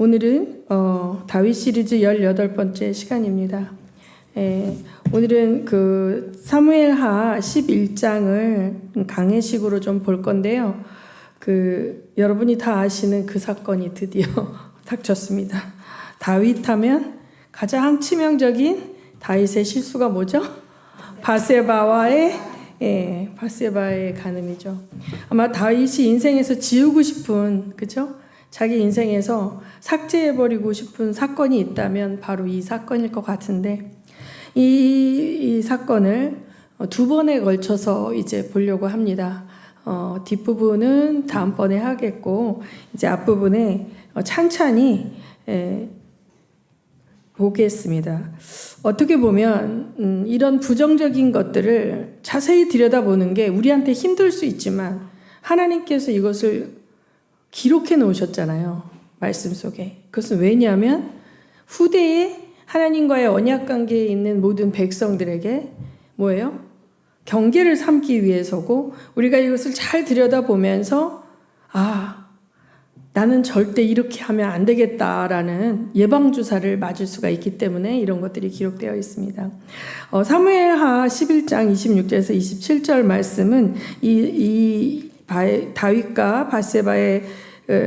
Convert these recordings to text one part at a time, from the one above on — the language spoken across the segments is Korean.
오늘은 다윗 시리즈 18번째 시간입니다. 오늘은 그 사무엘하 11장을 강해식으로 좀 볼 건데요. 여러분이 다 아시는 그 사건이 드디어 닥쳤습니다. 다윗 하면 가장 치명적인 다윗의 실수가 뭐죠? 바세바의 간음이죠. 아마 다윗이 인생에서 지우고 싶은, 그죠? 자기 인생에서 삭제해버리고 싶은 사건이 있다면 바로 이 사건일 것 같은데, 이 사건을 두 번에 걸쳐서 이제 보려고 합니다. 뒷부분은 다음번에 하겠고, 이제 앞부분에 찬찬히 보겠습니다. 어떻게 보면 이런 부정적인 것들을 자세히 들여다보는 게 우리한테 힘들 수 있지만 하나님께서 이것을 기록해 놓으셨잖아요. 말씀 속에. 그것은 왜냐하면 후대에 하나님과의 언약 관계에 있는 모든 백성들에게 뭐예요? 경계를 삼기 위해서고, 우리가 이것을 잘 들여다보면서 나는 절대 이렇게 하면 안 되겠다라는 예방주사를 맞을 수가 있기 때문에 이런 것들이 기록되어 있습니다. 사무엘하 11장 26절에서 27절 말씀은 다윗과 바세바의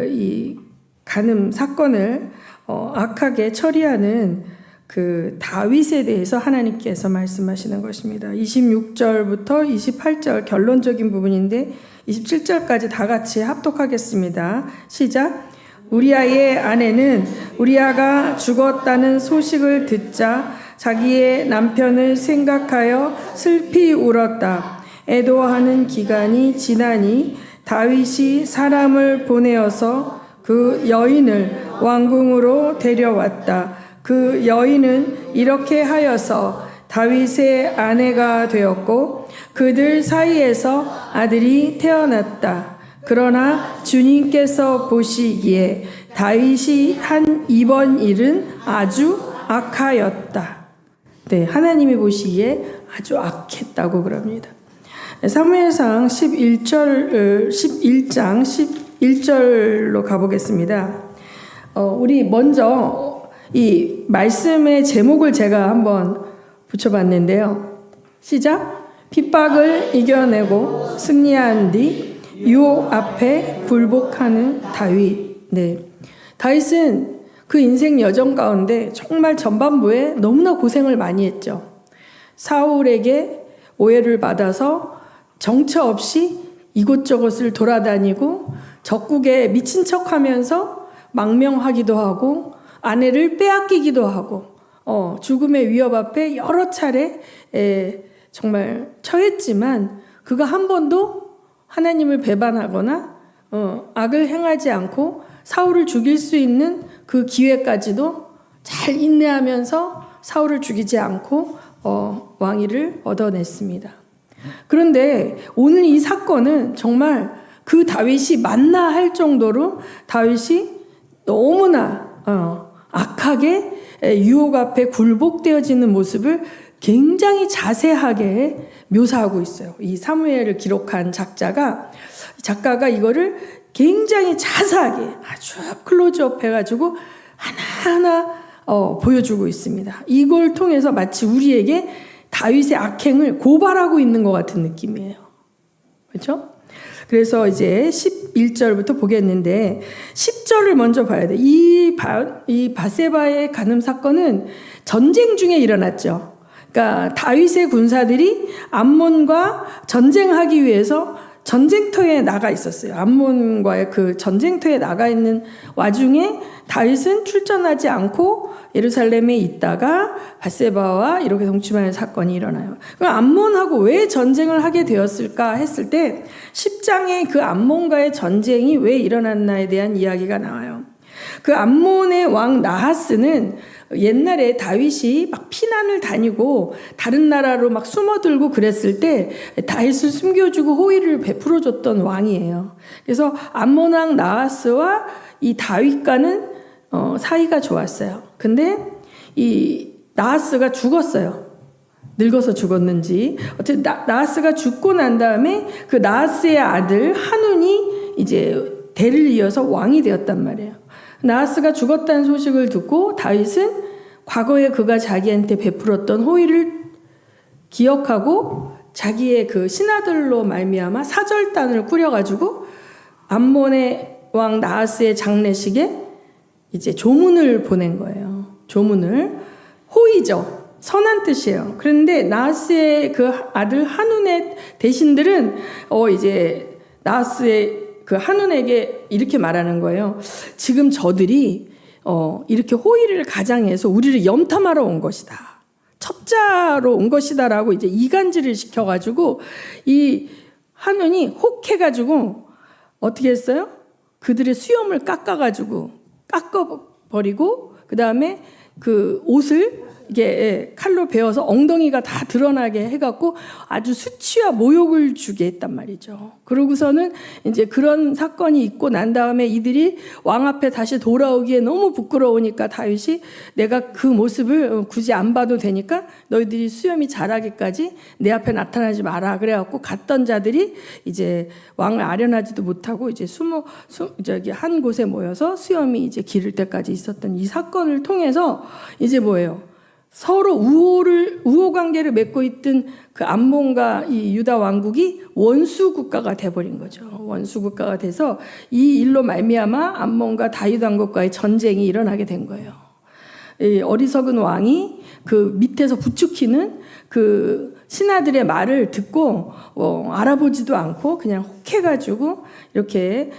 이 간음 사건을 악하게 처리하는 그 다윗에 대해서 하나님께서 말씀하시는 것입니다. 26절부터 28절 결론적인 부분인데 27절까지 다 같이 합독하겠습니다. 시작. 우리아의 아내는 우리아가 죽었다는 소식을 듣자 자기의 남편을 생각하여 슬피 울었다. 애도하는 기간이 지나니 다윗이 사람을 보내어서 그 여인을 왕궁으로 데려왔다. 그 여인은 이렇게 하여서 다윗의 아내가 되었고 그들 사이에서 아들이 태어났다. 그러나 주님께서 보시기에 다윗이 한 이번 일은 아주 악하였다. 네, 하나님이 보시기에 아주 악했다고 그럽니다. 사무엘상 11장 11절로 가보겠습니다. 우리 먼저 이 말씀의 제목을 제가 한번 붙여봤는데요. 시작. 핍박을 이겨내고 승리한 뒤 유혹 앞에 굴복하는 다윗. 네, 다윗은 그 인생 여정 가운데 정말 전반부에 너무나 고생을 많이 했죠. 사울에게 오해를 받아서 정처 없이 이곳저곳을 돌아다니고 적국에 미친 척하면서 망명하기도 하고 아내를 빼앗기기도 하고 죽음의 위협 앞에 여러 차례 정말 처했지만 그가 한 번도 하나님을 배반하거나 악을 행하지 않고 사울을 죽일 수 있는 그 기회까지도 잘 인내하면서 사울을 죽이지 않고 왕위를 얻어냈습니다. 그런데 오늘 이 사건은 정말 그 다윗이 맞나 할 정도로 다윗이 너무나 악하게 유혹 앞에 굴복되어지는 모습을 굉장히 자세하게 묘사하고 있어요. 이 사무엘을 기록한 작가가 이거를 굉장히 자세하게 아주 클로즈업 해가지고 하나하나 보여주고 있습니다. 이걸 통해서 마치 우리에게 다윗의 악행을 고발하고 있는 것 같은 느낌이에요. 그렇죠? 그래서 이제 11절부터 보겠는데 10절을 먼저 봐야 돼. 이 바세바의 간음 사건은 전쟁 중에 일어났죠. 그러니까 다윗의 군사들이 암몬과 전쟁하기 위해서 전쟁터에 나가 있었어요. 암몬과의 그 전쟁터에 나가 있는 와중에 다윗은 출전하지 않고 예루살렘에 있다가 바세바와 이렇게 동침하는 사건이 일어나요. 그럼 암몬하고 왜 전쟁을 하게 되었을까 했을 때 10장에 그 암몬과의 전쟁이 왜 일어났나에 대한 이야기가 나와요. 그 암몬의 왕 나하스는 옛날에 다윗이 막 피난을 다니고 다른 나라로 막 숨어들고 그랬을 때 다윗을 숨겨주고 호의를 베풀어줬던 왕이에요. 그래서 암몬 왕 나하스와 이 다윗과는 사이가 좋았어요. 근데 이 나하스가 죽었어요. 늙어서 죽었는지. 어쨌든 나하스가 죽고 난 다음에 그 나하스의 아들 한운이 이제 대를 이어서 왕이 되었단 말이에요. 나하스가 죽었다는 소식을 듣고 다윗은 과거에 그가 자기한테 베풀었던 호의를 기억하고 자기의 그 신하들로 말미암아 사절단을 꾸려가지고 암몬의 왕 나하스의 장례식에 이제 조문을 보낸 거예요. 조문을. 호의죠. 선한 뜻이에요. 그런데 나하스의 그 아들 한운의 대신들은 이제 나하스의 그 한운에게 이렇게 말하는 거예요. 지금 저들이 이렇게 호의를 가장해서 우리를 염탐하러 온 것이다. 첩자로 온 것이다라고 이제 이간질을 시켜가지고 이 한운이 혹해가지고 어떻게 했어요? 그들의 수염을 깎아버리고 그 다음에 그 옷을 이게 칼로 베어서 엉덩이가 다 드러나게 해갖고 아주 수치와 모욕을 주게 했단 말이죠. 그러고서는 이제 그런 사건이 있고 난 다음에 이들이 왕 앞에 다시 돌아오기에 너무 부끄러우니까 다윗이 내가 그 모습을 굳이 안 봐도 되니까 너희들이 수염이 자라기까지 내 앞에 나타나지 마라. 그래갖고 갔던 자들이 이제 왕을 아련하지도 못하고 이제 한 곳에 모여서 수염이 이제 기를 때까지 있었던 이 사건을 통해서 이제 뭐예요? 서로 우호 관계를 맺고 있던 그 암몬과 이 유다 왕국이 원수 국가가 돼버린 거죠. 원수 국가가 돼서 이 일로 말미암아 암몬과 다윗 왕국과의 전쟁이 일어나게 된 거예요. 이 어리석은 왕이 그 밑에서 부추기는 그 신하들의 말을 듣고 알아보지도 않고 그냥 혹해가지고 이렇게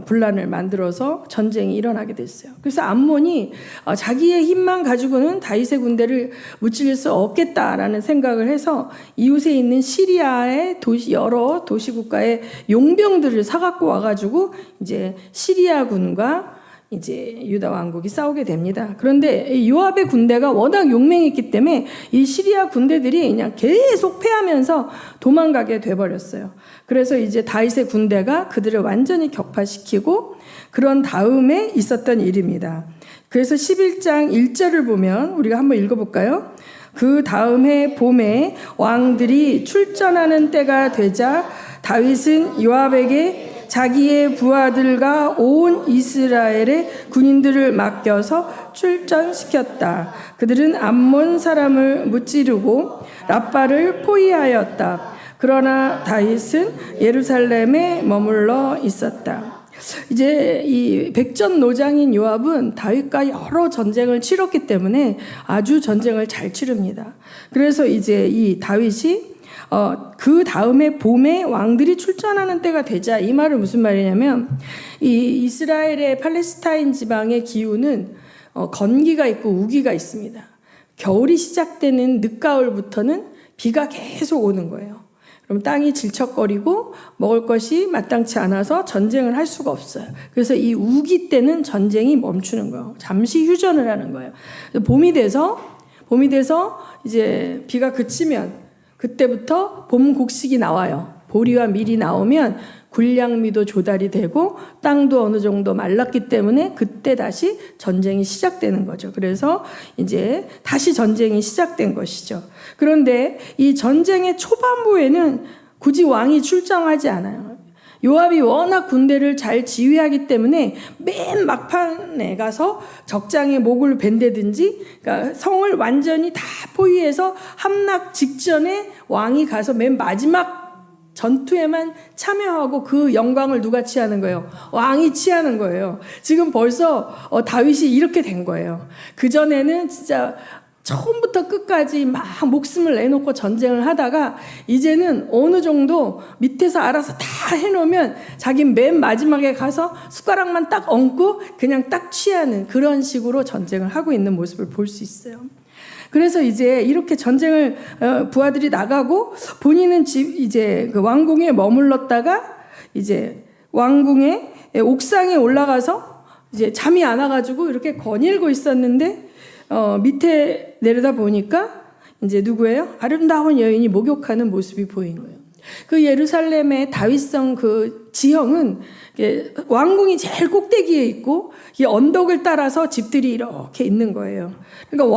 분란을 만들어서 전쟁이 일어나게 됐어요. 그래서 암몬이 자기의 힘만 가지고는 다윗의 군대를 무찌를 수 없겠다라는 생각을 해서 이웃에 있는 시리아의 여러 도시국가의 용병들을 사갖고 와가지고 이제 시리아군과 이제 유다 왕국이 싸우게 됩니다. 그런데 요압의 군대가 워낙 용맹했기 때문에 이 시리아 군대들이 그냥 계속 패하면서 도망가게 돼버렸어요. 그래서 이제 다윗의 군대가 그들을 완전히 격파시키고 그런 다음에 있었던 일입니다. 그래서 11장 1절을 보면 우리가 한번 읽어볼까요? 그 다음 해 봄에 왕들이 출전하는 때가 되자 다윗은 요압에게 자기의 부하들과 온 이스라엘의 군인들을 맡겨서 출전시켰다. 그들은 암몬 사람을 무찌르고 랍바를 포위하였다. 그러나 다윗은 예루살렘에 머물러 있었다. 이제 이 백전노장인 요압은 다윗과 여러 전쟁을 치렀기 때문에 아주 전쟁을 잘 치릅니다. 그래서 이제 이 다윗이 그 다음에 봄에 왕들이 출전하는 때가 되자, 이 말은 무슨 말이냐면 이 이스라엘의 팔레스타인 지방의 기후는 건기가 있고 우기가 있습니다. 겨울이 시작되는 늦가을부터는 비가 계속 오는 거예요. 그럼 땅이 질척거리고 먹을 것이 마땅치 않아서 전쟁을 할 수가 없어요. 그래서 이 우기 때는 전쟁이 멈추는 거예요. 잠시 휴전을 하는 거예요. 봄이 돼서 이제 비가 그치면 그때부터 봄 곡식이 나와요. 보리와 밀이 나오면 군량미도 조달이 되고 땅도 어느 정도 말랐기 때문에 그때 다시 전쟁이 시작되는 거죠. 그래서 이제 다시 전쟁이 시작된 것이죠. 그런데 이 전쟁의 초반부에는 굳이 왕이 출정하지 않아요. 요압이 워낙 군대를 잘 지휘하기 때문에 맨 막판에 가서 적장의 목을 벤다든지, 그러니까 성을 완전히 다 포위해서 함락 직전에 왕이 가서 맨 마지막 전투에만 참여하고 그 영광을 누가 취하는 거예요? 왕이 취하는 거예요. 지금 벌써 다윗이 이렇게 된 거예요. 그전에는 진짜 처음부터 끝까지 막 목숨을 내놓고 전쟁을 하다가 이제는 어느 정도 밑에서 알아서 다 해놓으면 자기는 맨 마지막에 가서 숟가락만 딱 얹고 그냥 딱 취하는 그런 식으로 전쟁을 하고 있는 모습을 볼 수 있어요. 그래서 이제 이렇게 전쟁을 부하들이 나가고 본인은 이제 그 왕궁에 머물렀다가 이제 왕궁의 옥상에 올라가서 이제 잠이 안 와가지고 이렇게 거닐고 있었는데 밑에 내려다 보니까 이제 누구예요? 아름다운 여인이 목욕하는 모습이 보인 거예요. 그 예루살렘의 다윗성 그 지형은 왕궁이 제일 꼭대기에 있고 이 언덕을 따라서 집들이 이렇게 있는 거예요. 그러니까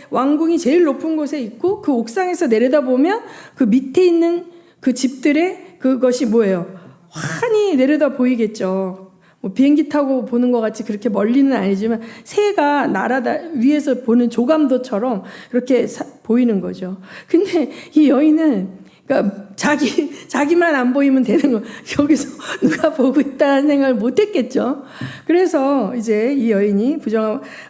왕궁이 제일 높은 곳에 있고 그 옥상에서 내려다보면 그 밑에 있는 그 집들의 그것이 뭐예요? 환히 내려다 보이겠죠. 뭐 비행기 타고 보는 것 같이 그렇게 멀리는 아니지만 새가 위에서 보는 조감도처럼 그렇게 보이는 거죠. 근데 이 여인은 그러니까 자기만 안 보이면 되는 거, 여기서 누가 보고 있다는 생각을 못 했겠죠. 그래서 이제 이 여인이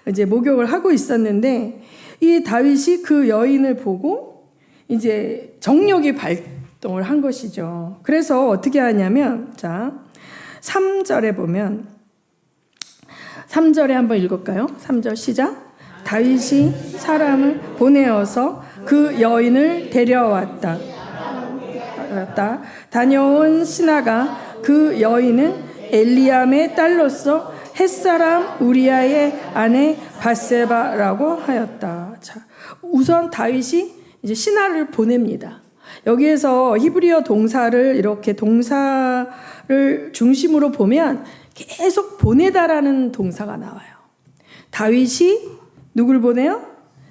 이제 목욕을 하고 있었는데, 이 다윗이 그 여인을 보고 이제 정욕이 발동을 한 것이죠. 그래서 어떻게 하냐면, 자, 3절에 보면, 3절에 한번 읽을까요? 3절 시작. 다윗이 사람을 보내어서 그 여인을 데려왔다. 다녀온 신하가 그 여인은 엘리암의 딸로서 햇사람 우리아의 아내 밧세바라고 하였다. 자, 우선 다윗이 이제 신하를 보냅니다. 여기에서 히브리어 동사를 이렇게 동사를 중심으로 보면 계속 보내다라는 동사가 나와요. 다윗이 누굴 보내요?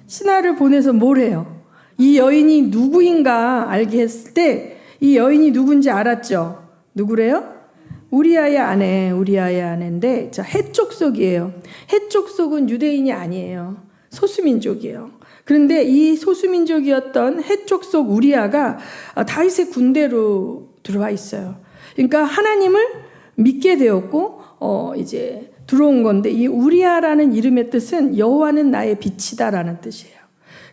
신하를 보내서 뭘 해요? 이 여인이 누구인가 알게 했을 때 이 여인이 누군지 알았죠? 누구래요? 우리아의 아내인데, 자, 헷족속이에요. 헷족속은 유대인이 아니에요. 소수민족이에요. 그런데 이 소수민족이었던 헷족속 우리아가 다윗의 군대로 들어와 있어요. 그러니까 하나님을 믿게 되었고, 이제 들어온 건데, 이 우리아라는 이름의 뜻은 여호와는 나의 빛이다라는 뜻이에요.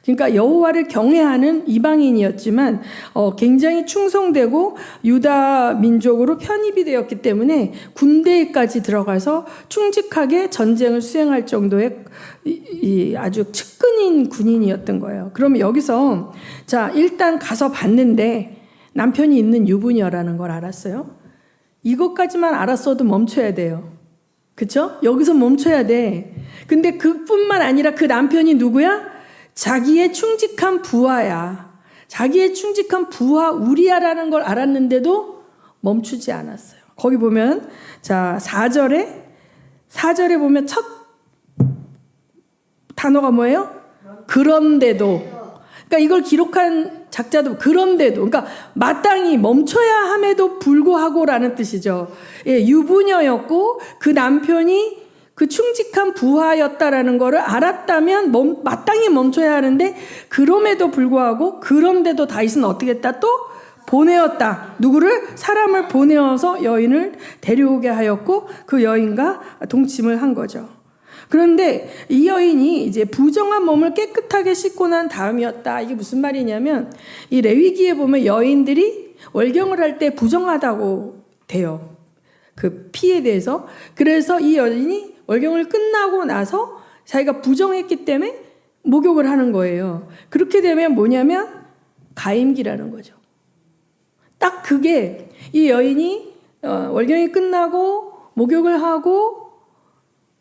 그러니까 여호와를 경외하는 이방인이었지만 굉장히 충성되고 유다 민족으로 편입이 되었기 때문에 군대에까지 들어가서 충직하게 전쟁을 수행할 정도의 아주 측근인 군인이었던 거예요. 그러면 여기서 자, 일단 가서 봤는데 남편이 있는 유부녀라는 걸 알았어요. 이것까지만 알았어도 멈춰야 돼요. 그렇죠? 여기서 멈춰야 돼. 근데 그뿐만 아니라 그 남편이 누구야? 자기의 충직한 부하야. 자기의 충직한 부하 우리아라는 걸 알았는데도 멈추지 않았어요. 거기 보면 자, 4절에 보면 첫 단어가 뭐예요? 그런데도. 그러니까 이걸 기록한 작자도 그런데도, 그러니까 마땅히 멈춰야 함에도 불구하고라는 뜻이죠. 예, 유부녀였고 그 남편이 그 충직한 부하였다라는 것을 알았다면 마땅히 멈춰야 하는데, 그럼에도 불구하고 그런데도 다윗은 어떻게 했다? 또 보내었다. 누구를? 사람을 보내어서 여인을 데려오게 하였고 그 여인과 동침을 한 거죠. 그런데 이 여인이 이제 부정한 몸을 깨끗하게 씻고 난 다음이었다. 이게 무슨 말이냐면, 이 레위기에 보면 여인들이 월경을 할 때 부정하다고 돼요. 그 피에 대해서. 그래서 이 여인이 월경을 끝나고 나서 자기가 부정했기 때문에 목욕을 하는 거예요. 그렇게 되면 뭐냐면 가임기라는 거죠. 딱 그게 이 여인이 월경이 끝나고 목욕을 하고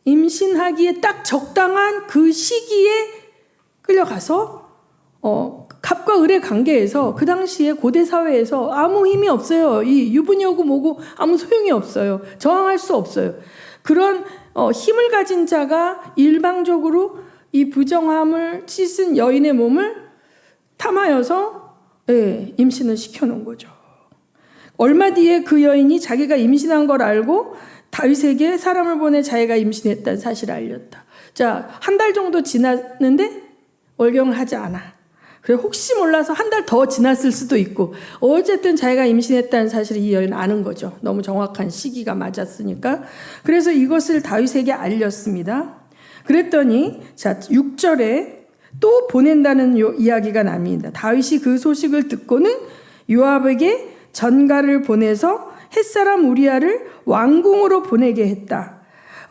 임신하기에 딱 적당한 그 시기에 끌려가서 갑과 을의 관계에서 그 당시에 고대 사회에서 아무 힘이 없어요. 이 유부녀고 뭐고 아무 소용이 없어요. 저항할 수 없어요. 그런 힘을 가진 자가 일방적으로 이 부정함을 씻은 여인의 몸을 탐하여서 임신을 시켜놓은 거죠. 얼마 뒤에 그 여인이 자기가 임신한 걸 알고 다윗에게 사람을 보내 자기가 임신했다는 사실을 알렸다. 자, 한 달 정도 지났는데 월경을 하지 않아. 그래, 혹시 몰라서 한 달 더 지났을 수도 있고, 어쨌든 자기가 임신했다는 사실을 이 여인은 아는 거죠. 너무 정확한 시기가 맞았으니까. 그래서 이것을 다윗에게 알렸습니다. 그랬더니 자, 6절에 또 보낸다는 이야기가 납니다. 다윗이 그 소식을 듣고는 요압에게 전가를 보내서 햇사람 우리아를 왕궁으로 보내게 했다.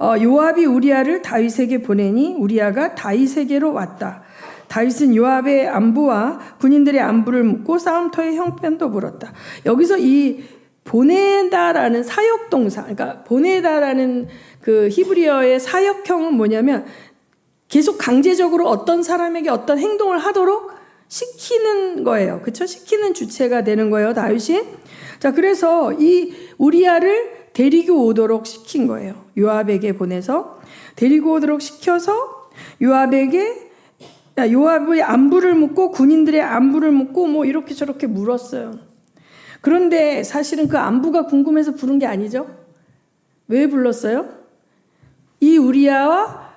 요압이 우리아를 다윗에게 보내니 우리아가 다윗에게로 왔다. 다윗은 요압의 안부와 군인들의 안부를 묻고 싸움터의 형편도 물었다. 여기서 이 보내다라는 사역동사, 그러니까 보내다라는 그 히브리어의 사역형은 뭐냐면 계속 강제적으로 어떤 사람에게 어떤 행동을 하도록 시키는 거예요. 그렇죠? 시키는 주체가 되는 거예요, 다윗이. 자, 그래서 이 우리아를 데리고 오도록 시킨 거예요. 요압에게 보내서 데리고 오도록 시켜서 요압의 안부를 묻고 군인들의 안부를 묻고 뭐 이렇게 저렇게 물었어요. 그런데 사실은 그 안부가 궁금해서 부른 게 아니죠. 왜 불렀어요? 이 우리아와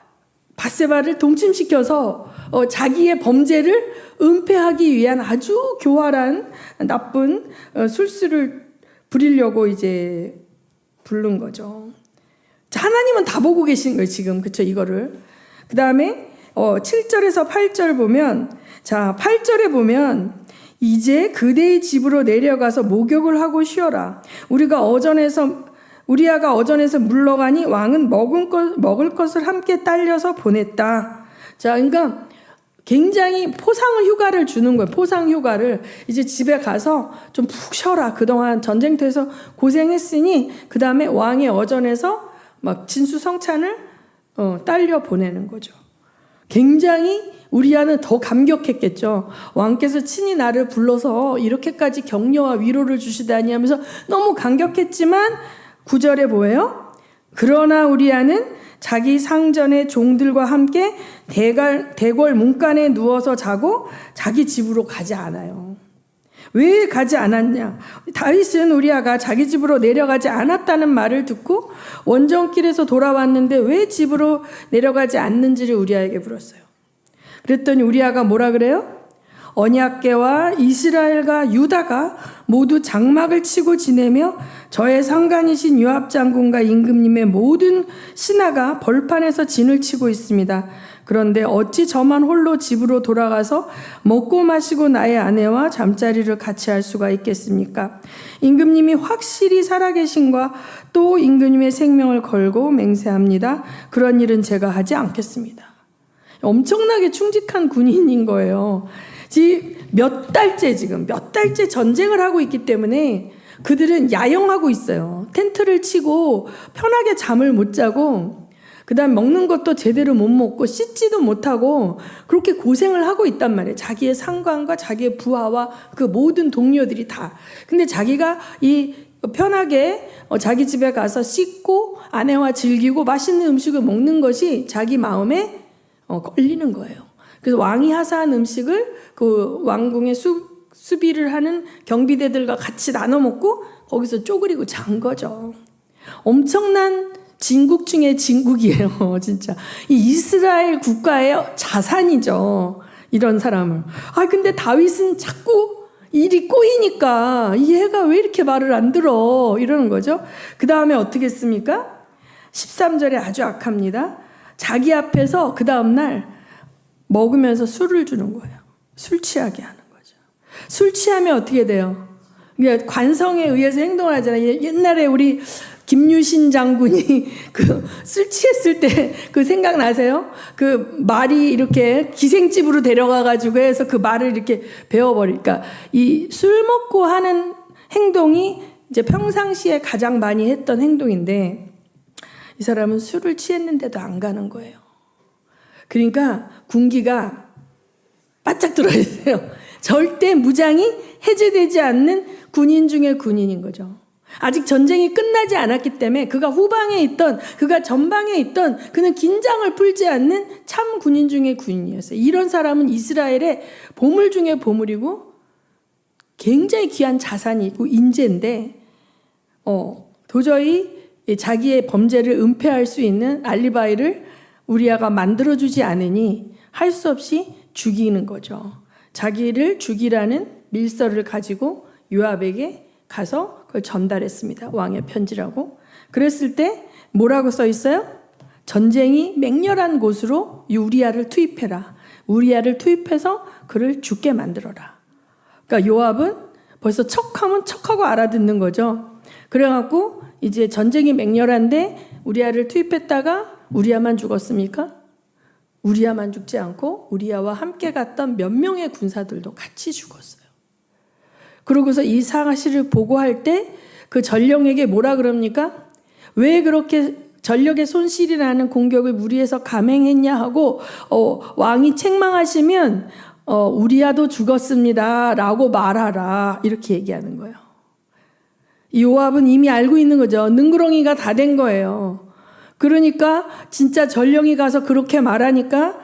밧세바를 동침시켜서 자기의 범죄를 은폐하기 위한 아주 교활한 나쁜 술수를 부리려고 이제 부른 거죠. 자, 하나님은 다 보고 계신 거예요, 지금. 그쵸, 이거를. 그 다음에 7절에서 8절 보면, 자, 8절에 보면, 이제 그대의 집으로 내려가서 목욕을 하고 쉬어라. 우리아가 어전에서 물러가니 왕은 먹을 것을 함께 딸려서 보냈다. 자, 그러니까 굉장히 휴가를 주는 거예요. 포상 휴가를. 이제 집에 가서 좀 푹 쉬어라. 그동안 전쟁터에서 고생했으니, 그 다음에 왕의 어전에서 막 진수성찬을 딸려 보내는 거죠. 굉장히 우리아는 더 감격했겠죠. 왕께서 친히 나를 불러서 이렇게까지 격려와 위로를 주시다니 하면서 너무 감격했지만 9절에 뭐예요? 그러나 우리아는 자기 상전의 종들과 함께 대궐 문간에 누워서 자고 자기 집으로 가지 않아요. 왜 가지 않았냐? 다윗은 우리아가 자기 집으로 내려가지 않았다는 말을 듣고 원정길에서 돌아왔는데 왜 집으로 내려가지 않는지를 우리아에게 물었어요. 그랬더니 우리아가 뭐라 그래요? 언약궤와 이스라엘과 유다가 모두 장막을 치고 지내며 저의 상관이신 요압 장군과 임금님의 모든 신하가 벌판에서 진을 치고 있습니다. 그런데 어찌 저만 홀로 집으로 돌아가서 먹고 마시고 나의 아내와 잠자리를 같이 할 수가 있겠습니까? 임금님이 확실히 살아계신과 또 임금님의 생명을 걸고 맹세합니다. 그런 일은 제가 하지 않겠습니다. 엄청나게 충직한 군인인 거예요. 지금 몇 달째 전쟁을 하고 있기 때문에 그들은 야영하고 있어요. 텐트를 치고 편하게 잠을 못 자고, 그 다음 먹는 것도 제대로 못 먹고 씻지도 못하고 그렇게 고생을 하고 있단 말이에요. 자기의 상관과 자기의 부하와 그 모든 동료들이 다. 근데 자기가 편하게 자기 집에 가서 씻고 아내와 즐기고 맛있는 음식을 먹는 것이 자기 마음에 걸리는 거예요. 그래서 왕이 하사한 음식을 그 왕궁의 수비를 하는 경비대들과 같이 나눠 먹고 거기서 쪼그리고 잔 거죠. 엄청난 진국 중에 진국이에요, 진짜. 이 이스라엘 국가의 자산이죠, 이런 사람을. 근데 다윗은 자꾸 일이 꼬이니까 이 애가 왜 이렇게 말을 안 들어, 이러는 거죠. 그 다음에 어떻게 했습니까? 13절에 아주 악합니다. 자기 앞에서 그 다음날 먹으면서 술을 주는 거예요. 술 취하게 하는 거죠. 술 취하면 어떻게 돼요? 관성에 의해서 행동을 하잖아요. 옛날에 우리 김유신 장군이 술 취했을 때 그 생각나세요? 그 말이 이렇게 기생집으로 데려가가지고 해서 그 말을 이렇게 배워버리니까 이 술 먹고 하는 행동이 이제 평상시에 가장 많이 했던 행동인데 이 사람은 술을 취했는데도 안 가는 거예요. 그러니까 군기가 바짝 들어있어요. 절대 무장이 해제되지 않는 군인 중에 군인인 거죠. 아직 전쟁이 끝나지 않았기 때문에 그가 후방에 있던, 그가 전방에 있던, 그는 긴장을 풀지 않는 참 군인 중에 군인이었어요. 이런 사람은 이스라엘의 보물 중에 보물이고 굉장히 귀한 자산이 있고 인재인데 도저히 자기의 범죄를 은폐할 수 있는 알리바이를 우리아가 만들어주지 않으니 할 수 없이 죽이는 거죠. 자기를 죽이라는 밀서를 가지고 요압에게 가서 그걸 전달했습니다. 왕의 편지라고. 그랬을 때 뭐라고 써 있어요? 전쟁이 맹렬한 곳으로 우리아를 투입해라. 우리아를 투입해서 그를 죽게 만들어라. 그러니까 요압은 벌써 척하면 척하고 알아듣는 거죠. 그래갖고 이제 전쟁이 맹렬한데 우리아를 투입했다가 우리아만 죽었습니까? 우리아만 죽지 않고 우리아와 함께 갔던 몇 명의 군사들도 같이 죽었어요. 그러고서 이 사실을 보고할 때 그 전령에게 뭐라 그럽니까? 왜 그렇게 전력의 손실이 나는 공격을 무리해서 감행했냐 하고 왕이 책망하시면 우리아도 죽었습니다 라고 말하라, 이렇게 얘기하는 거예요. 요압은 이미 알고 있는 거죠. 능구렁이가 다 된 거예요. 그러니까 진짜 전령이 가서 그렇게 말하니까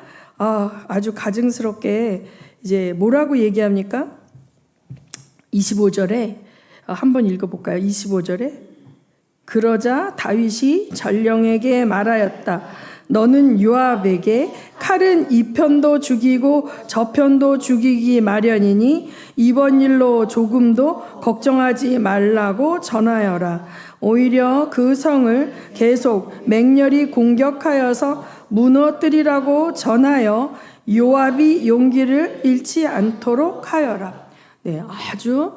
아주 가증스럽게 이제 뭐라고 얘기합니까? 25절에 한번 읽어볼까요? 25절에 그러자 다윗이 전령에게 말하였다. 너는 요압에게 칼은 이 편도 죽이고 저 편도 죽이기 마련이니 이번 일로 조금도 걱정하지 말라고 전하여라. 오히려 그 성을 계속 맹렬히 공격하여서 무너뜨리라고 전하여 요압이 용기를 잃지 않도록 하여라. 네, 아주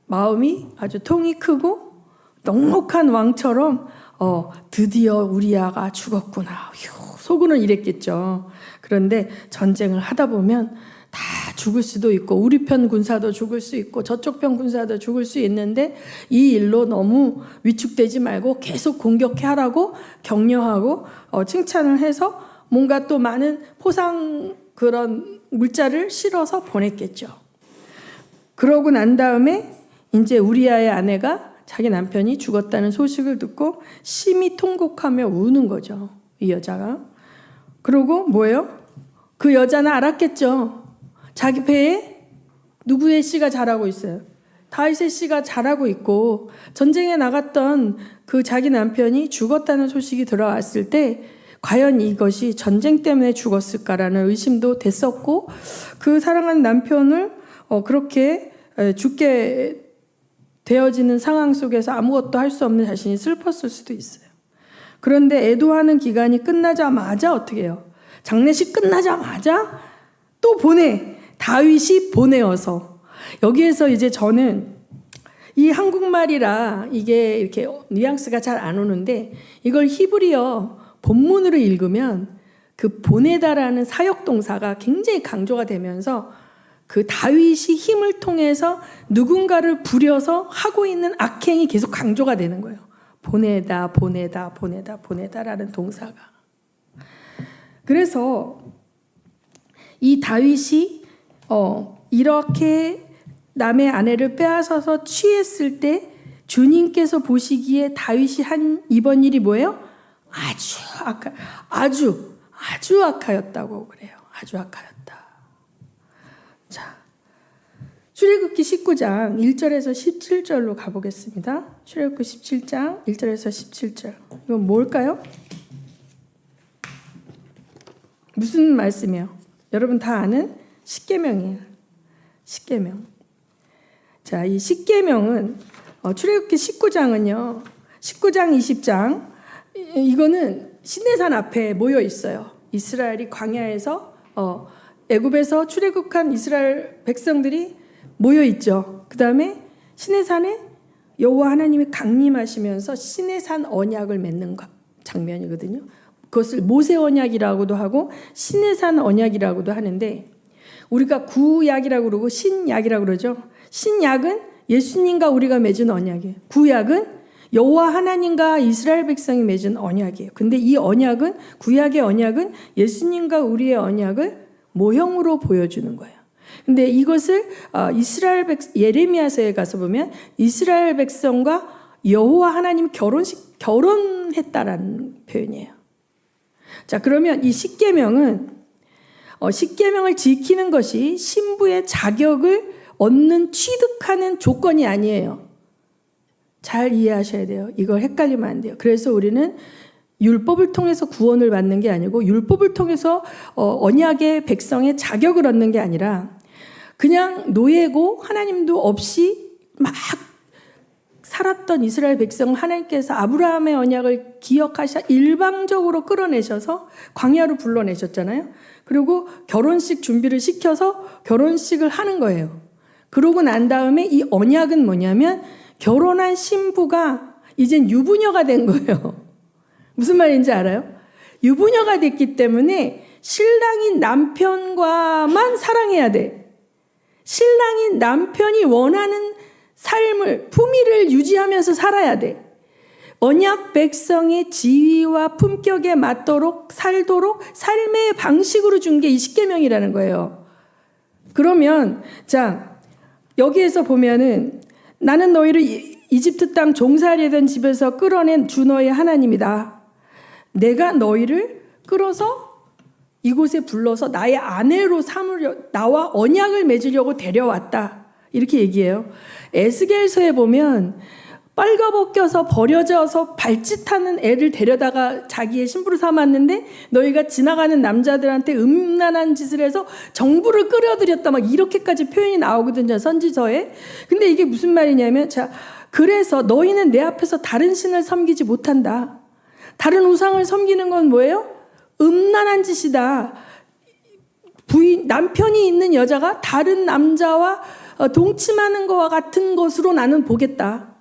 마음이 아주 통이 크고 넉넉한 왕처럼 드디어 우리아가 죽었구나. 휴, 속으로는 이랬겠죠. 그런데 전쟁을 하다 보면 다 죽을 수도 있고 우리 편 군사도 죽을 수 있고 저쪽 편 군사도 죽을 수 있는데 이 일로 너무 위축되지 말고 계속 공격해 하라고 격려하고 칭찬을 해서 뭔가 또 많은 포상 그런 물자를 실어서 보냈겠죠. 그러고 난 다음에 이제 우리아의 아내가 자기 남편이 죽었다는 소식을 듣고 심히 통곡하며 우는 거죠. 이 여자가. 그리고 뭐예요? 그 여자는 알았겠죠. 자기 배에 누구의 씨가 자라고 있어요. 다윗의 씨가 자라고 있고 전쟁에 나갔던 그 자기 남편이 죽었다는 소식이 들어왔을 때 과연 이것이 전쟁 때문에 죽었을까라는 의심도 됐었고 그 사랑하는 남편을 그렇게 죽게 되어지는 상황 속에서 아무것도 할 수 없는 자신이 슬펐을 수도 있어요. 그런데 애도하는 기간이 끝나자마자 어떻게 해요? 장례식 끝나자마자 또 다윗이 보내어서 여기에서 이제 저는 이 한국말이라 이게 이렇게 뉘앙스가 잘 안 오는데 이걸 히브리어 본문으로 읽으면 그 보내다라는 사역 동사가 굉장히 강조가 되면서 그 다윗이 힘을 통해서 누군가를 부려서 하고 있는 악행이 계속 강조가 되는 거예요. 보내다라는 동사가. 그래서 이 다윗이 이렇게 남의 아내를 빼앗아서 취했을 때 주님께서 보시기에 다윗이 한 이번 일이 뭐예요? 아주 악하였다고 그래요. 아주 악하였다. 자, 출애굽기 19장 1절에서 17절로 가보겠습니다. 출애굽기 17장 1절에서 17절. 이건 뭘까요? 무슨 말씀이에요? 여러분 다 아는 십계명이에요. 십계명. 자, 이 십계명은 출애굽기 19장은요. 19장 20장 이거는 시내산 앞에 모여 있어요. 이스라엘이 광야에서 애굽에서 출애굽한 이스라엘 백성들이 모여 있죠. 그다음에 시내산에 여호와 하나님이 강림하시면서 시내산 언약을 맺는 장면이거든요. 그것을 모세 언약이라고도 하고 시내산 언약이라고도 하는데 우리가 구약이라고 그러고 신약이라고 그러죠. 신약은 예수님과 우리가 맺은 언약이에요. 구약은 여호와 하나님과 이스라엘 백성이 맺은 언약이에요. 근데 이 언약은 구약의 언약은 예수님과 우리의 언약을 모형으로 보여주는 거예요. 근데 이것을 예레미야서에 가서 보면 이스라엘 백성과 여호와 하나님 결혼했다라는 표현이에요. 자, 그러면 이 십계명을 지키는 것이 신부의 자격을 얻는 취득하는 조건이 아니에요. 잘 이해하셔야 돼요. 이걸 헷갈리면 안 돼요. 그래서 우리는 율법을 통해서 구원을 받는 게 아니고 율법을 통해서 언약의 백성의 자격을 얻는 게 아니라 그냥 노예고 하나님도 없이 막 살았던 이스라엘 백성을 하나님께서 아브라함의 언약을 기억하셔 일방적으로 끌어내셔서 광야로 불러내셨잖아요. 그리고 결혼식 준비를 시켜서 결혼식을 하는 거예요. 그러고 난 다음에 이 언약은 뭐냐면 결혼한 신부가 이젠 유부녀가 된 거예요. 무슨 말인지 알아요? 유부녀가 됐기 때문에 신랑이 남편과만 사랑해야 돼. 신랑이 남편이 원하는 삶을, 품위를 유지하면서 살아야 돼. 언약 백성의 지위와 품격에 맞도록 살도록 삶의 방식으로 준 게 이 십계명이라는 거예요. 그러면 자, 여기에서 보면은 나는 너희를 이집트 땅 종살이던 집에서 끌어낸 주 너의 하나님이다. 내가 너희를 끌어서 이곳에 불러서 나의 아내로 삼으려 나와 언약을 맺으려고 데려왔다. 이렇게 얘기해요. 에스겔서에 보면 빨가벗겨서 버려져서 발짓하는 애를 데려다가 자기의 신부로 삼았는데 너희가 지나가는 남자들한테 음란한 짓을 해서 정부를 끌어들였다, 막 이렇게까지 표현이 나오거든요, 선지서에. 근데 이게 무슨 말이냐면, 자, 그래서 너희는 내 앞에서 다른 신을 섬기지 못한다. 다른 우상을 섬기는 건 뭐예요? 음란한 짓이다. 남편이 있는 여자가 다른 남자와 동침하는 것과 같은 것으로 나는 보겠다.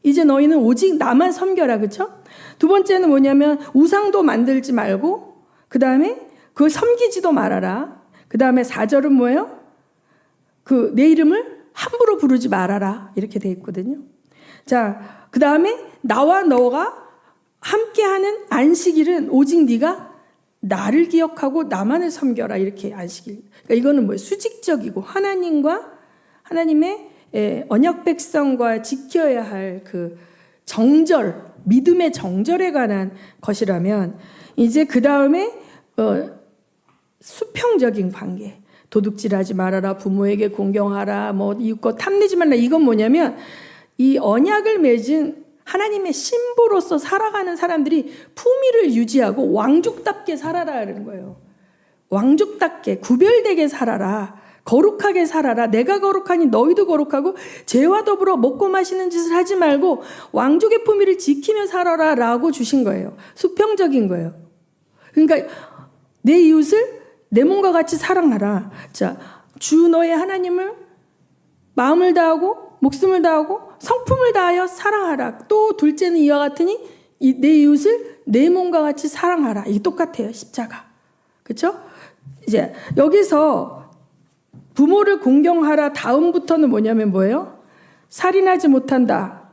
이제 너희는 오직 나만 섬겨라. 그렇죠? 두 번째는 뭐냐면 우상도 만들지 말고, 그 다음에 그걸 섬기지도 말아라. 그 다음에 4절은 뭐예요? 내 이름을 함부로 부르지 말아라. 이렇게 돼 있거든요. 자, 그 다음에 나와 너가 함께하는 안식일은 오직 네가 나를 기억하고 나만을 섬겨라. 이렇게 안식일. 그러니까 이거는 뭐예요? 수직적이고 하나님의 언약 백성과 지켜야 할 그 정절, 믿음의 정절에 관한 것이라면, 이제 그 다음에 수평적인 관계, 도둑질하지 말아라, 부모에게 공경하라, 뭐 이웃과 탐내지 말라. 이건 뭐냐면 이 언약을 맺은 하나님의 신부로서 살아가는 사람들이 품위를 유지하고 왕족답게 살아라는 거예요. 왕족답게 구별되게 살아라. 거룩하게 살아라. 내가 거룩하니 너희도 거룩하고 죄와 더불어 먹고 마시는 짓을 하지 말고 왕족의 품위를 지키며 살아라 라고 주신 거예요. 수평적인 거예요. 그러니까 내 이웃을 내 몸과 같이 사랑하라. 자, 주 너의 하나님을 마음을 다하고 목숨을 다하고 성품을 다하여 사랑하라. 또 둘째는 이와 같으니 내 이웃을 내 몸과 같이 사랑하라. 이게 똑같아요. 십자가. 그렇죠? 이제 여기서 부모를 공경하라 다음부터는 뭐냐면 뭐예요? 살인하지 못한다.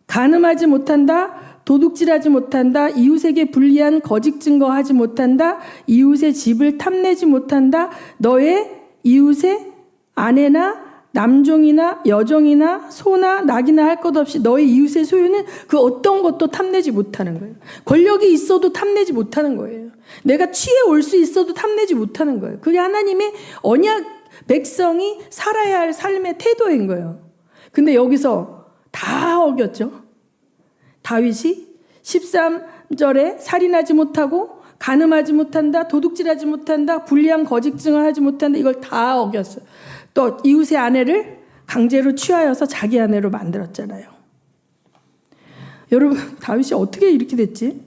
간음하지 못한다. 도둑질하지 못한다. 이웃에게 불리한 거짓 증거하지 못한다. 이웃의 집을 탐내지 못한다. 너의 이웃의 아내나 남종이나 여종이나 소나 낙이나 할 것 없이 너의 이웃의 소유는 그 어떤 것도 탐내지 못하는 거예요. 권력이 있어도 탐내지 못하는 거예요. 내가 취해 올 수 있어도 탐내지 못하는 거예요. 그게 하나님의 언약 백성이 살아야 할 삶의 태도인 거예요. 근데 여기서 다 어겼죠. 다윗이 13절에 살인하지 못하고 간음하지 못한다, 도둑질하지 못한다, 불리한 거짓 증언하지 못한다, 이걸 다 어겼어요. 또 이웃의 아내를 강제로 취하여서 자기 아내로 만들었잖아요. 여러분, 다윗이 어떻게 이렇게 됐지?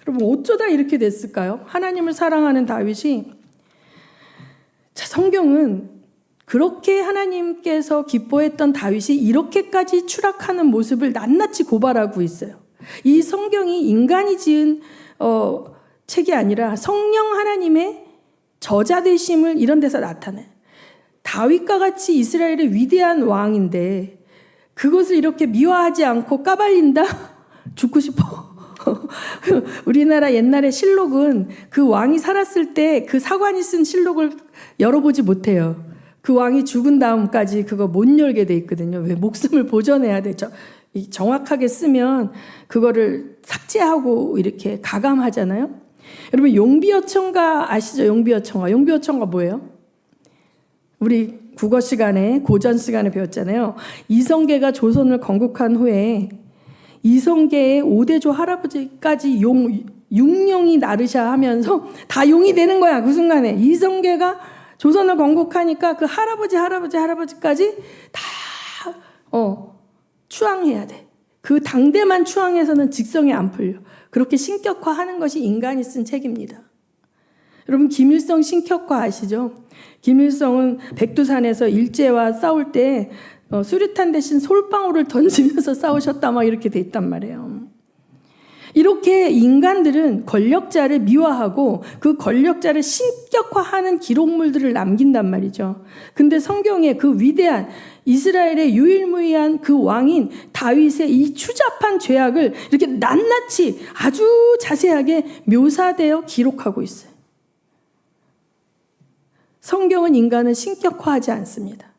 여러분, 어쩌다 이렇게 됐을까요? 하나님을 사랑하는 다윗이, 자, 성경은 그렇게 하나님께서 기뻐했던 다윗이 이렇게까지 추락하는 모습을 낱낱이 고발하고 있어요. 이 성경이 인간이 지은 책이 아니라 성령 하나님의 저자 되심을 이런 데서 나타내요. 다윗과 같이 이스라엘의 위대한 왕인데 그것을 이렇게 미화하지 않고 까발린다? 죽고 싶어. 우리나라 옛날의 실록은 그 왕이 살았을 때 그 사관이 쓴 실록을 열어보지 못해요. 그 왕이 죽은 다음까지 그거 못 열게 돼 있거든요. 왜? 목숨을 보존해야 되죠. 정확하게 쓰면 그거를 삭제하고 이렇게 가감하잖아요. 여러분, 용비어천가 아시죠? 용비어천가 뭐예요? 우리 국어 시간에, 고전 시간에 배웠잖아요. 이성계가 조선을 건국한 후에 이성계의 5대조 할아버지까지 6용이 나르샤 하면서 다 용이 되는 거야. 그 순간에 이성계가 조선을 건국하니까 그 할아버지까지 다 추앙해야 돼. 그 당대만 추앙해서는 직성이 안 풀려. 그렇게 신격화하는 것이 인간이 쓴 책입니다. 여러분, 김일성 신격화 아시죠? 김일성은 백두산에서 일제와 싸울 때 수류탄 대신 솔방울을 던지면서 싸우셨다, 막 이렇게 돼 있단 말이에요. 이렇게 인간들은 권력자를 미화하고 그 권력자를 신격화하는 기록물들을 남긴단 말이죠. 근데 성경에 그 위대한 이스라엘의 유일무이한 그 왕인 다윗의 이 추잡한 죄악을 이렇게 낱낱이 아주 자세하게 묘사되어 기록하고 있어요. 성경은 인간을 신격화하지 않습니다.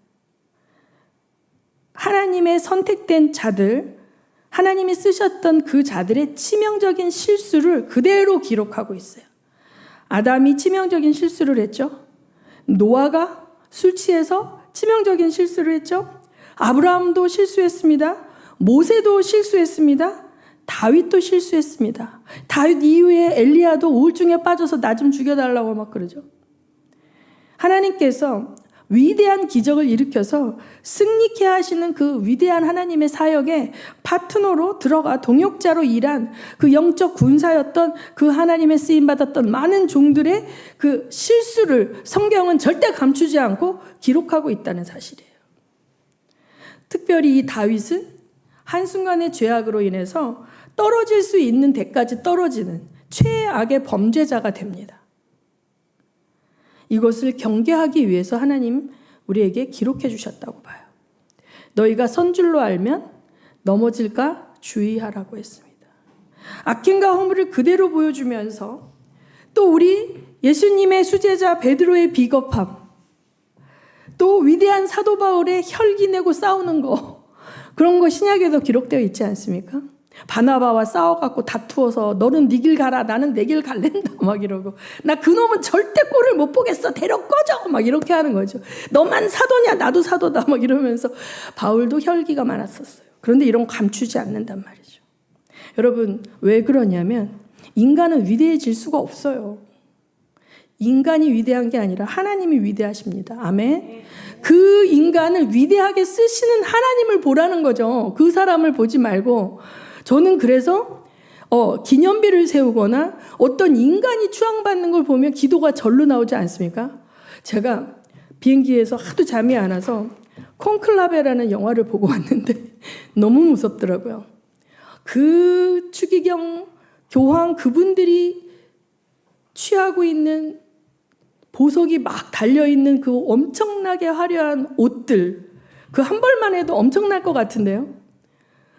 하나님의 선택된 자들, 하나님이 쓰셨던 그 자들의 치명적인 실수를 그대로 기록하고 있어요. 아담이 치명적인 실수를 했죠. 노아가 술 취해서 치명적인 실수를 했죠. 아브라함도 실수했습니다. 모세도 실수했습니다. 다윗도 실수했습니다. 다윗 이후에 엘리야도 우울증에 빠져서 나 좀 죽여달라고 막 그러죠. 하나님께서 위대한 기적을 일으켜서 승리케 하시는 그 위대한 하나님의 사역에 파트너로 들어가 동역자로 일한 그 영적 군사였던 그 하나님의 쓰임받았던 많은 종들의 그 실수를 성경은 절대 감추지 않고 기록하고 있다는 사실이에요. 특별히 이 다윗은 한순간의 죄악으로 인해서 떨어질 수 있는 데까지 떨어지는 최악의 범죄자가 됩니다. 이것을 경계하기 위해서 하나님 우리에게 기록해 주셨다고 봐요. 너희가 선 줄로 알면 넘어질까 주의하라고 했습니다. 악행과 허물을 그대로 보여주면서 또 우리 예수님의 수제자 베드로의 비겁함, 또 위대한 사도 바울의 혈기 내고 싸우는 거, 그런 거 신약에도 기록되어 있지 않습니까? 바나바와 싸워갖고 다투어서 너는 네 길 가라 나는 내 길 갈랜다 막 이러고, 나 그놈은 절대 꼴을 못 보겠어 데려 꺼져 막 이렇게 하는 거죠. 너만 사도냐 나도 사도다 막 이러면서 바울도 혈기가 많았었어요. 그런데 이런 거 감추지 않는단 말이죠. 여러분 왜 그러냐면 인간은 위대해질 수가 없어요. 인간이 위대한 게 아니라 하나님이 위대하십니다. 아멘. 그 인간을 위대하게 쓰시는 하나님을 보라는 거죠. 그 사람을 보지 말고. 저는 그래서 기념비를 세우거나 어떤 인간이 추앙받는 걸 보면 기도가 절로 나오지 않습니까? 제가 비행기에서 하도 잠이 안 와서 콘클라베라는 영화를 보고 왔는데 너무 무섭더라고요. 그 추기경 교황 그분들이 취하고 있는 보석이 막 달려있는 그 엄청나게 화려한 옷들, 그 한 벌만 해도 엄청날 것 같은데요.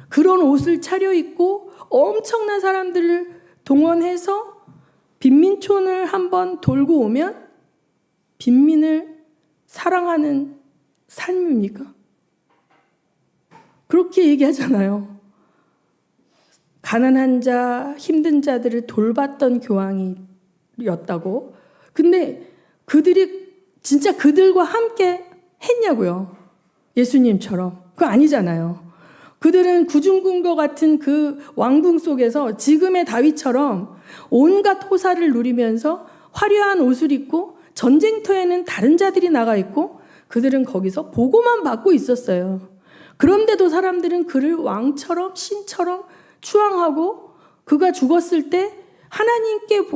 그런 옷을 차려입고 엄청난 사람들을 동원해서 빈민촌을 한번 돌고 오면 빈민을 사랑하는 삶입니까? 그렇게 얘기하잖아요. 가난한 자, 힘든 자들을 돌봤던 교황이었다고. 근데 그들이 진짜 그들과 함께 했냐고요. 예수님처럼. 그거 아니잖아요. 그들은 구중궁과 같은 그 왕궁 속에서 지금의 다윗처럼 온갖 호사를 누리면서 화려한 옷을 입고 전쟁터에는 다른 자들이 나가 있고 그들은 거기서 보고만 받고 있었어요. 그런데도 사람들은 그를 왕처럼 신처럼 추앙하고 그가 죽었을 때 하나님께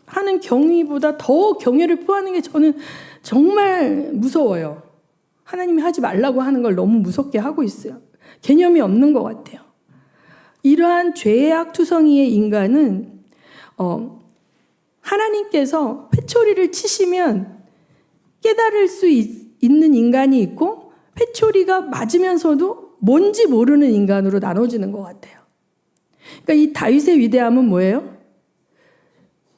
하는 경의보다 더 경외를 표하는 게 저는 정말 무서워요. 하나님이 하지 말라고 하는 걸 너무 무섭게 하고 있어요. 개념이 없는 것 같아요. 이러한 죄악 투성이의 인간은 하나님께서 회초리를 치시면 깨달을 수 있는 인간이 있고 회초리가 맞으면서도 뭔지 모르는 인간으로 나눠지는 것 같아요. 그러니까 이 다윗의 위대함은 뭐예요?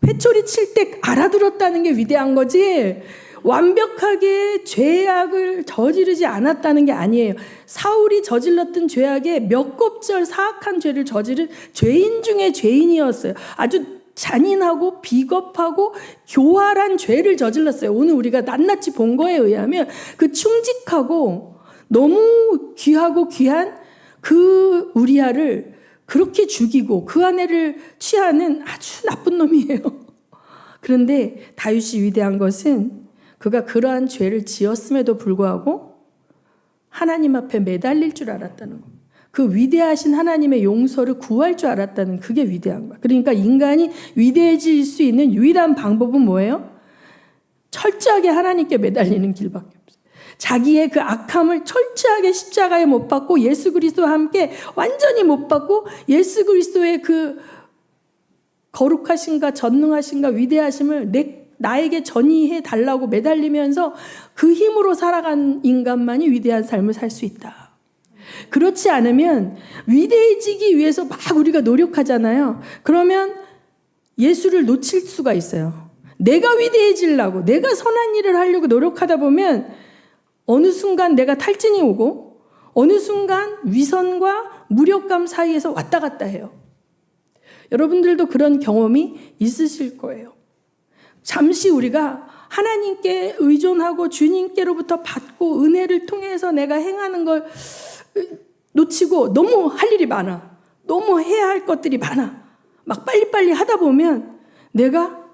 회초리 칠 때 알아들었다는 게 위대한 거지 완벽하게 죄악을 저지르지 않았다는 게 아니에요. 사울이 저질렀던 죄악에 몇 곱절 사악한 죄를 저지른 죄인 중에 죄인이었어요. 아주 잔인하고 비겁하고 교활한 죄를 저질렀어요. 오늘 우리가 낱낱이 본 거에 의하면 그 충직하고 너무 귀하고 귀한 그 우리아를 그렇게 죽이고 그 아내를 취하는 아주 나쁜 놈이에요. 그런데 다윗이 위대한 것은 그가 그러한 죄를 지었음에도 불구하고 하나님 앞에 매달릴 줄 알았다는 것. 그 위대하신 하나님의 용서를 구할 줄 알았다는 그게 위대한 거야. 그러니까 인간이 위대해질 수 있는 유일한 방법은 뭐예요? 철저하게 하나님께 매달리는 길밖에 없어요. 자기의 그 악함을 철저하게 십자가에 못 박고 예수 그리스도와 함께 완전히 못 박고 예수 그리스도의 그 거룩하신가 전능하신가 위대하심을 나에게 전이해 달라고 매달리면서 그 힘으로 살아간 인간만이 위대한 삶을 살 수 있다. 그렇지 않으면 위대해지기 위해서 막 우리가 노력하잖아요. 그러면 예수를 놓칠 수가 있어요. 내가 위대해지려고 내가 선한 일을 하려고 노력하다 보면 어느 순간 내가 탈진이 오고 어느 순간 위선과 무력감 사이에서 왔다 갔다 해요. 여러분들도 그런 경험이 있으실 거예요. 잠시 우리가 하나님께 의존하고 주님께로부터 받고 은혜를 통해서 내가 행하는 걸 놓치고 너무 할 일이 많아. 너무 해야 할 것들이 많아. 막 빨리빨리 하다 보면 내가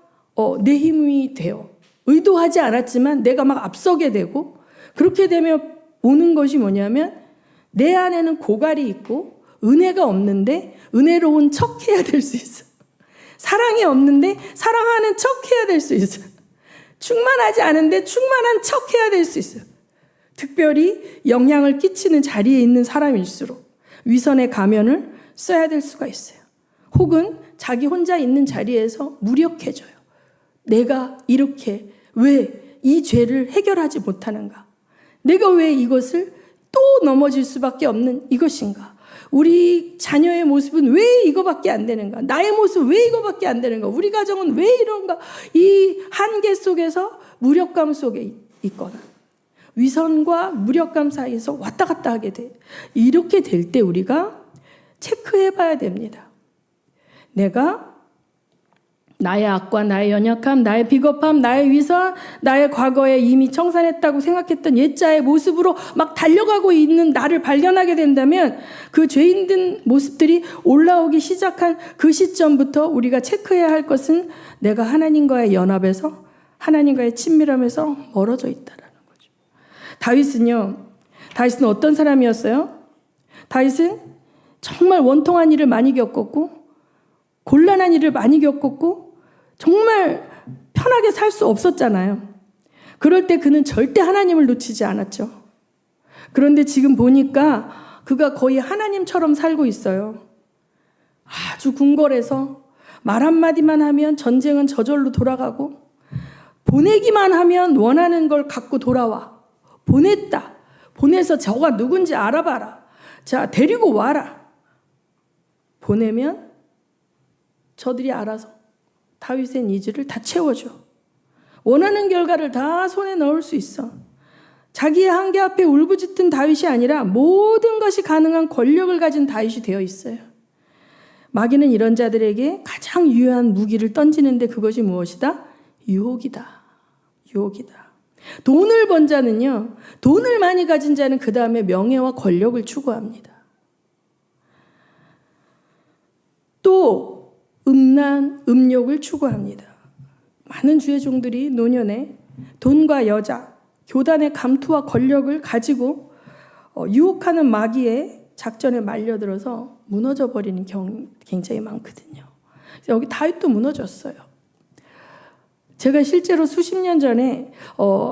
내 힘이 돼요. 의도하지 않았지만 내가 막 앞서게 되고, 그렇게 되면 오는 것이 뭐냐면 내 안에는 고갈이 있고 은혜가 없는데 은혜로운 척 해야 될 수 있어. 사랑이 없는데 사랑하는 척 해야 될 수 있어. 충만하지 않은데 충만한 척 해야 될 수 있어. 특별히 영향을 끼치는 자리에 있는 사람일수록 위선의 가면을 써야 될 수가 있어요. 혹은 자기 혼자 있는 자리에서 무력해져요. 내가 이렇게 왜 이 죄를 해결하지 못하는가? 내가 왜 이것을 또 넘어질 수밖에 없는 이것인가? 우리 자녀의 모습은 왜 이거밖에 안 되는가? 나의 모습 왜 이거밖에 안 되는가? 우리 가정은 왜 이런가? 이 한계 속에서 무력감 속에 있거나 위선과 무력감 사이에서 왔다 갔다 하게 돼. 이렇게 될 때 우리가 체크해 봐야 됩니다. 내가 나의 악과 나의 연약함, 나의 비겁함, 나의 위선, 나의 과거에 이미 청산했다고 생각했던 옛자의 모습으로 막 달려가고 있는 나를 발견하게 된다면 그 죄인된 모습들이 올라오기 시작한 그 시점부터 우리가 체크해야 할 것은 내가 하나님과의 연합에서, 하나님과의 친밀함에서 멀어져 있다라는 거죠. 다윗은 어떤 사람이었어요? 다윗은 정말 원통한 일을 많이 겪었고 곤란한 일을 많이 겪었고 정말 편하게 살 수 없었잖아요. 그럴 때 그는 절대 하나님을 놓치지 않았죠. 그런데 지금 보니까 그가 거의 하나님처럼 살고 있어요. 아주 궁궐에서 말 한마디만 하면 전쟁은 저절로 돌아가고, 보내기만 하면 원하는 걸 갖고 돌아와. 보냈다. 보내서 저가 누군지 알아봐라. 자, 데리고 와라. 보내면 저들이 알아서 다윗의 니즈를 다 채워줘. 원하는 결과를 다 손에 넣을 수 있어. 자기의 한계 앞에 울부짖던 다윗이 아니라 모든 것이 가능한 권력을 가진 다윗이 되어 있어요. 마귀는 이런 자들에게 가장 유효한 무기를 던지는데 그것이 무엇이다? 유혹이다. 유혹이다. 돈을 번 자는요, 돈을 많이 가진 자는 그 다음에 명예와 권력을 추구합니다. 또 음욕을 추구합니다. 많은 주의 종들이 노년에 돈과 여자, 교단의 감투와 권력을 가지고 유혹하는 마귀의 작전에 말려들어서 무너져 버리는 경우 굉장히 많거든요. 여기 다윗도 무너졌어요. 제가 실제로 수십 년 전에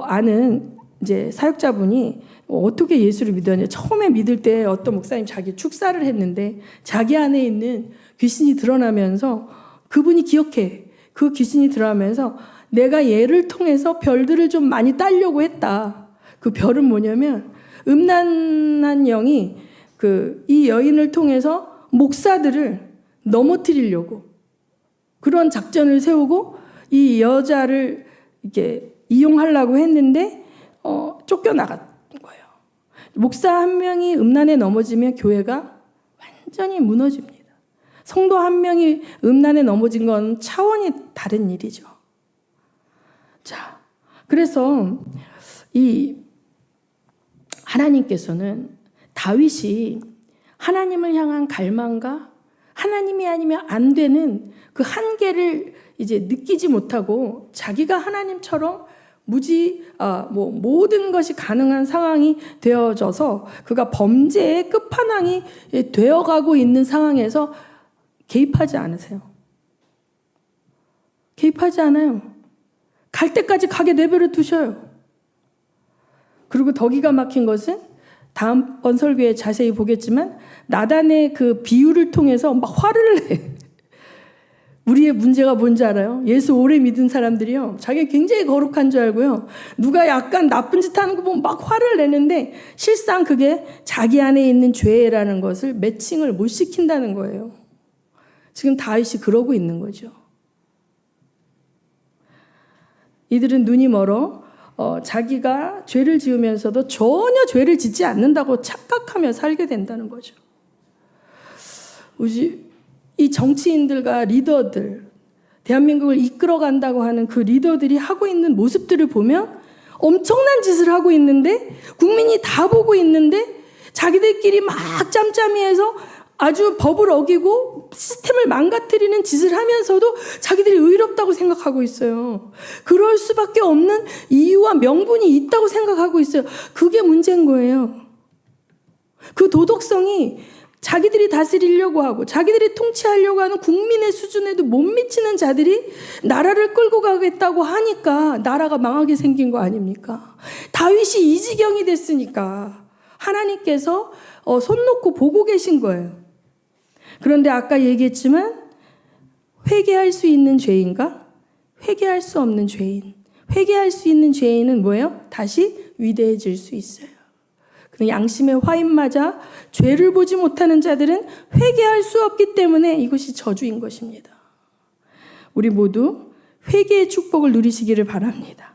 아는 이제 사역자분이 어떻게 예수를 믿었냐. 처음에 믿을 때 어떤 목사님 자기 축사를 했는데 자기 안에 있는 귀신이 드러나면서 그분이 기억해. 그 귀신이 드러나면서 내가 얘를 통해서 별들을 좀 많이 따려고 했다. 그 별은 뭐냐면 음란한 영이 이 여인을 통해서 목사들을 넘어뜨리려고 그런 작전을 세우고 이 여자를 이렇게 이용하려고 했는데 쫓겨나간 거예요. 목사 한 명이 음란에 넘어지면 교회가 완전히 무너집니다. 성도 한 명이 음란에 넘어진 건 차원이 다른 일이죠. 자, 그래서 이 하나님께서는 다윗이 하나님을 향한 갈망과 하나님이 아니면 안 되는 그 한계를 이제 느끼지 못하고 자기가 하나님처럼 모든 것이 가능한 상황이 되어져서 그가 범죄의 끝판왕이 되어가고 있는 상황에서 개입하지 않으세요. 개입하지 않아요. 갈 때까지 가게 내버려 두셔요. 그리고 더 기가 막힌 것은 다음번 설교에 자세히 보겠지만 나단의 그 비유를 통해서 막 화를 내. 우리의 문제가 뭔지 알아요? 예수 오래 믿은 사람들이요, 자기 굉장히 거룩한 줄 알고요, 누가 약간 나쁜 짓 하는 거 보면 막 화를 내는데 실상 그게 자기 안에 있는 죄라는 것을 매칭을 못 시킨다는 거예요. 지금 다윗이 그러고 있는 거죠. 이들은 눈이 멀어 자기가 죄를 지으면서도 전혀 죄를 짓지 않는다고 착각하며 살게 된다는 거죠. 이 정치인들과 리더들, 대한민국을 이끌어간다고 하는 그 리더들이 하고 있는 모습들을 보면 엄청난 짓을 하고 있는데, 국민이 다 보고 있는데 자기들끼리 막 짬짬이해서 아주 법을 어기고 시스템을 망가뜨리는 짓을 하면서도 자기들이 의롭다고 생각하고 있어요. 그럴 수밖에 없는 이유와 명분이 있다고 생각하고 있어요. 그게 문제인 거예요. 그 도덕성이 자기들이 다스리려고 하고 자기들이 통치하려고 하는 국민의 수준에도 못 미치는 자들이 나라를 끌고 가겠다고 하니까 나라가 망하게 생긴 거 아닙니까? 다윗이 이 지경이 됐으니까 하나님께서 손 놓고 보고 계신 거예요. 그런데 아까 얘기했지만 회개할 수 있는 죄인가? 회개할 수 없는 죄인. 회개할 수 있는 죄인은 뭐예요? 다시 위대해질 수 있어요. 양심의 화인 맞아 죄를 보지 못하는 자들은 회개할 수 없기 때문에 이것이 저주인 것입니다. 우리 모두 회개의 축복을 누리시기를 바랍니다.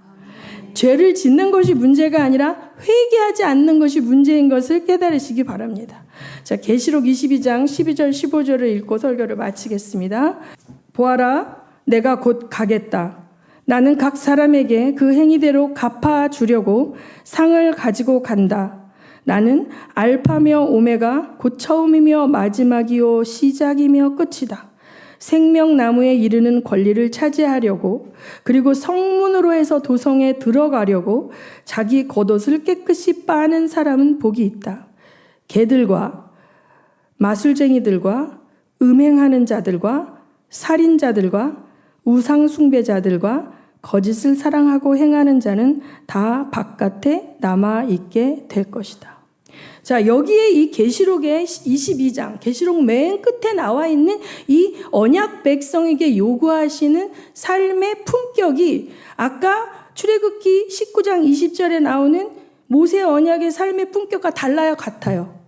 죄를 짓는 것이 문제가 아니라 회개하지 않는 것이 문제인 것을 깨달으시기 바랍니다. 자, 계시록 22장 12절 15절을 읽고 설교를 마치겠습니다. 보아라, 내가 곧 가겠다. 나는 각 사람에게 그 행위대로 갚아주려고 상을 가지고 간다. 나는 알파며 오메가 곧 처음이며 마지막이요 시작이며 끝이다. 생명나무에 이르는 권리를 차지하려고 그리고 성문으로 해서 도성에 들어가려고 자기 겉옷을 깨끗이 빠는 사람은 복이 있다. 개들과 마술쟁이들과 음행하는 자들과 살인자들과 우상숭배자들과 거짓을 사랑하고 행하는 자는 다 바깥에 남아있게 될 것이다. 자, 여기에 이 계시록의 22장, 계시록 맨 끝에 나와 있는 이 언약 백성에게 요구하시는 삶의 품격이 아까 출애굽기 19장 20절에 나오는 모세 언약의 삶의 품격과 달라요, 같아요?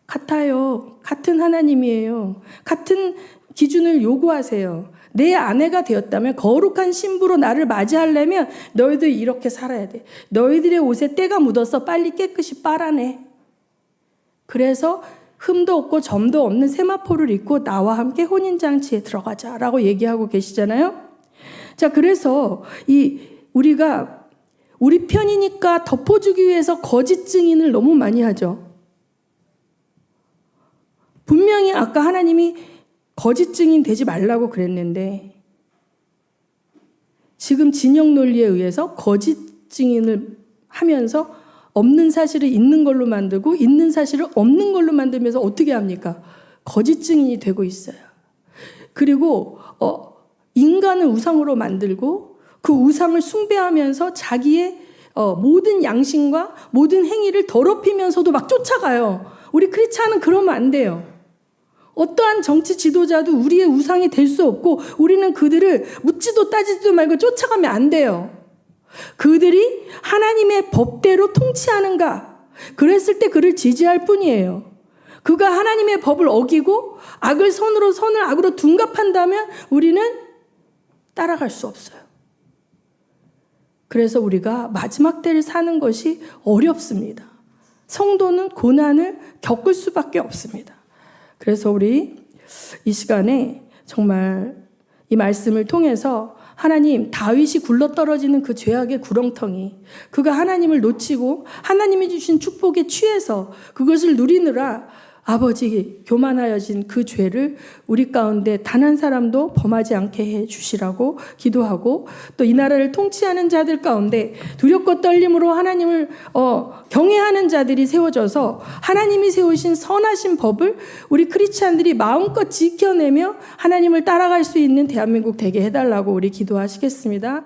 같아요. 같은 하나님이에요. 같은 기준을 요구하세요. 내 아내가 되었다면 거룩한 신부로 나를 맞이하려면 너희들 이렇게 살아야 돼. 너희들의 옷에 때가 묻어서 빨리 깨끗이 빨아내. 그래서 흠도 없고 점도 없는 세마포를 입고 나와 함께 혼인잔치에 들어가자라고 얘기하고 계시잖아요. 자, 그래서 우리가 우리 편이니까 덮어주기 위해서 거짓 증인을 너무 많이 하죠. 분명히 아까 하나님이 거짓 증인 되지 말라고 그랬는데 지금 진영 논리에 의해서 거짓 증인을 하면서 없는 사실을 있는 걸로 만들고 있는 사실을 없는 걸로 만들면서 어떻게 합니까? 거짓 증인이 되고 있어요. 그리고 인간을 우상으로 만들고 그 우상을 숭배하면서 자기의 모든 양심과 모든 행위를 더럽히면서도 막 쫓아가요. 우리 크리스찬은 그러면 안 돼요. 어떠한 정치 지도자도 우리의 우상이 될 수 없고 우리는 그들을 묻지도 따지지도 말고 쫓아가면 안 돼요. 그들이 하나님의 법대로 통치하는가? 그랬을 때 그를 지지할 뿐이에요. 그가 하나님의 법을 어기고 악을 선으로 선을 악으로 둔갑한다면 우리는 따라갈 수 없어요. 그래서 우리가 마지막 때를 사는 것이 어렵습니다. 성도는 고난을 겪을 수밖에 없습니다. 그래서 우리 이 시간에 정말 이 말씀을 통해서 하나님, 다윗이 굴러떨어지는 그 죄악의 구렁텅이, 그가 하나님을 놓치고 하나님이 주신 축복에 취해서 그것을 누리느라 아버지 교만하여진 그 죄를 우리 가운데 단 한 사람도 범하지 않게 해 주시라고 기도하고, 또 이 나라를 통치하는 자들 가운데 두렵고 떨림으로 하나님을 경외하는 자들이 세워져서 하나님이 세우신 선하신 법을 우리 크리스찬들이 마음껏 지켜내며 하나님을 따라갈 수 있는 대한민국 되게 해달라고 우리 기도하시겠습니다.